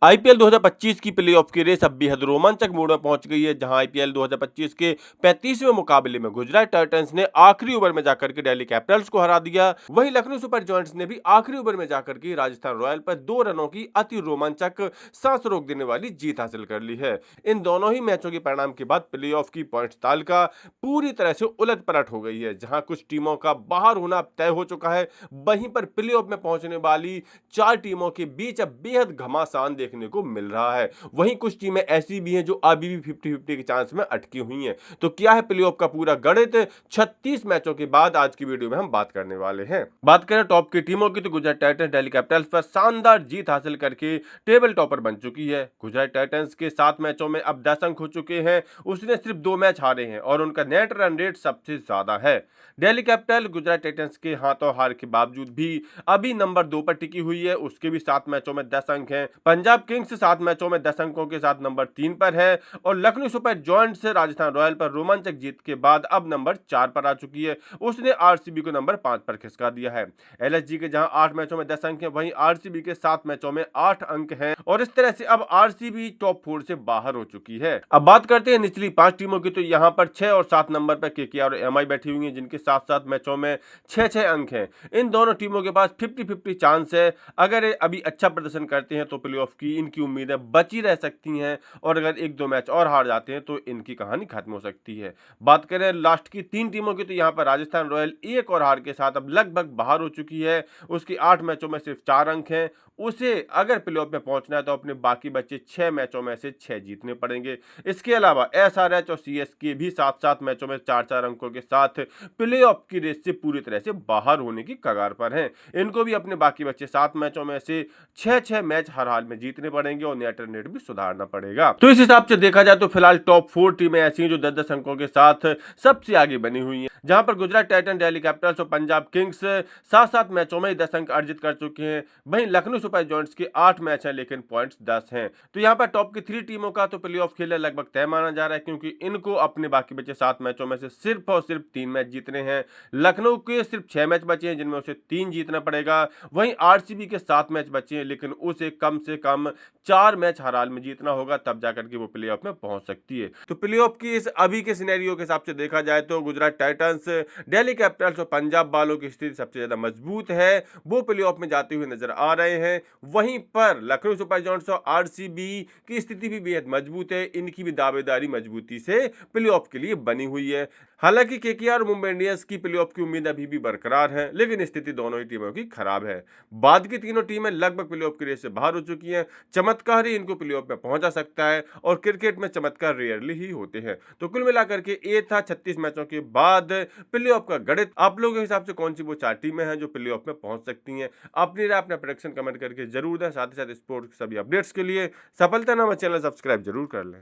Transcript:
IPL 2025 की playoff की race अब बेहद रोमांचक मोड़ में पहुंच गई है, जहां आईपीएल 2025 के 35वें मुकाबले में गुजरात टाइटंस ने आखिरी ओवर में जाकर के दिल्ली कैपिटल्स को हरा दिया। वहीं लखनऊ सुपर जायंट्स ने भी आखिरी ओवर में जाकर के राजस्थान रॉयल पर 2 रनों की अति रोमांचक सांस रोक देने वाली जीत हासिल कर ली है। इन दोनों ही मैचों के परिणाम के बाद प्लेऑफ की पॉइंट्स तालिका पूरी तरह से उलट पलट हो गई है, जहां कुछ टीमों का बाहर होना अब तय हो चुका है। वहीं पर प्लेऑफ में पहुंचने वाली 4 टीमों के बीच अब बेहद घमासान देखने को मिल रहा है। वहीं कुछ टीमें ऐसी भी हैं जो अभी भी 50-50 के चांस में अटकी हुई हैं। तो क्या है प्लेऑफ का पूरा गणित? 36 मैचों के बाद आज की वीडियो में हम बात करने वाले हैं। बात करें टॉप की टीमों की, तो गुजरात टाइटंस दिल्ली कैपिटल्स पर शानदार जीत हासिल करके टेबल टॉपर बन चुकी है। गुजरात टाइटंस के 7 मैचों में अब 10 अंक हो चुके हैं। उसने सिर्फ 2 मैच हारे हैं और उनका नेट रन रेट सबसे ज्यादा है। दिल्ली कैपिटल गुजरात टाइटंस के हाथों हार के बावजूद भी अभी नंबर 2 पर टिकी हुई है। उसके भी 7 मैचों में 10 अंक हैं। पंजाब किंग्स 7 मैचों में 10 अंकों के साथ नंबर 3 पर है और Lucknow super giants Rajasthan royal पर रोमांचक जीत के बाद अब नंबर 4 पर आ चुकी है। उसने आरसीबी को नंबर 5 पर खिसका दिया है। एलएसजी के जहां 8 मैचों में 10 अंक हैं, वहीं आरसीबी के 7 मैचों में 8 अंक हैं और इस तरह से अब आरसीबी टॉप 4 से बाहर हो चुकी है। अब बात करते हैं निचली 5 टीमों की, तो यहां पर 6 और 7 नंबर पर केकेआर और एमआई बैठी हुई हैं, जिनके 7-7 मैचों में 6-6 अंक हैं। इन दोनों टीमों के पास 50-50 चांस है। अगर ये अभी अच्छा प्रदर्शन करते हैं तो प्लेऑफ की इनकी उम्मीदें बची रह सकती हैं और अगर 1-2 मैच और हार जाते हैं तो इनकी कहानी खत्म हो सकती है। बात करें लास्ट की 3 टीमों की, तो यहाँ पर राजस्थान रॉयल एक और हार के साथ अब लगभग बाहर हो चुकी है। उसकी 8 मैचों में सिर्फ 4 अंक हैं। उसे अगर प्लेऑफ में पहुंचना है तो अपने बाकी बचे 6 मैचों में से 6 जीतने पड़ेंगे। इसके अलावा एसआरएच और सीएसके भी 7-7 मैचों में 4-4 अंकों के साथ प्लेऑफ की रेस से पूरी तरह से बाहर होने की कगार पर हैं। इनको भी अपने बाकी बचे 7 मैचों में से 6-6 मैच हर हाल में जीतने पड़ेंगे और नेट रन रेट भी सुधारना पड़ेगा। तो इस हिसाब से देखा जाए तो फिलहाल टॉप 4 टीमें ऐसी हैं जो 10-10 अंकों के साथ सबसे आगे बनी हुई हैं, जहां पर गुजरात टाइटंस, दिल्ली कैपिटल्स और पंजाब किंग्स 7-7 मैचों में 10 अंक अर्जित कर चुके हैं। वहीं लखनऊ सुपर जायंट्स के 8 मैच हैं लेकिन पॉइंट्स 10 हैं। तो यहाँ पर टॉप की 3 टीमों का तो प्लेऑफ खेलना लगभग तय माना जा रहा है, क्योंकि इनको अपने बाकी बचे 7 मैचों में से सिर्फ और सिर्फ 3 मैच जीतने हैं। लखनऊ के सिर्फ 6 मैच बचे हैं जिनमें उसे 3 जीतना पड़ेगा। वहीं आरसीबी के 7 मैच बचे हैं लेकिन उसे कम से कम 4 मैच हर हाल में जीतना होगा, तब जाकर के वो प्लेऑफ में पहुंच सकती है। तो प्लेऑफ की इस अभी के सिनेरियो के हिसाब से देखा जाए तो गुजरात टाइटंस, दिल्ली कैपिटल्स और पंजाब वालों की स्थिति सबसे ज्यादा मजबूत है। वो प्लेऑफ में जाते हुए नजर आ रहे हैं। वहीं पर लखनऊ सुपर जायंट्स और आरसीबी की स्थिति भी बेहद मजबूत है। इनकी भी दावेदारी मजबूती से प्लेऑफ के लिए बनी हुई है। हालांकि केकेआर और मुंबई इंडियंस की प्लेऑफ की उम्मीद अभी भी बरकरार है, लेकिन स्थिति दोनों ही टीमों की खराब है। बाद की तीनों टीमें लगभग प्लेऑफ की रेस से बाहर हो चुकी हैं। चमत्कार ही इनको प्लेऑफ में पहुंचा सकता है और क्रिकेट में चमत्कार रेयरली ही होते हैं। तो कुल मिलाकर के ये था 36 मैचों के बाद प्लेऑफ का गणित। आप लोगों के हिसाब से कौन सी वो 4 टीमें हैं जो प्लेऑफ में पहुंच सकती हैं? अपनी राय, अपना प्रेडिक्शन कमेंट करके जरूर दें। साथ ही साथ स्पोर्ट्स के सभी अपडेट्स के लिए सफलता नामक चैनल सब्सक्राइब जरूर कर लें।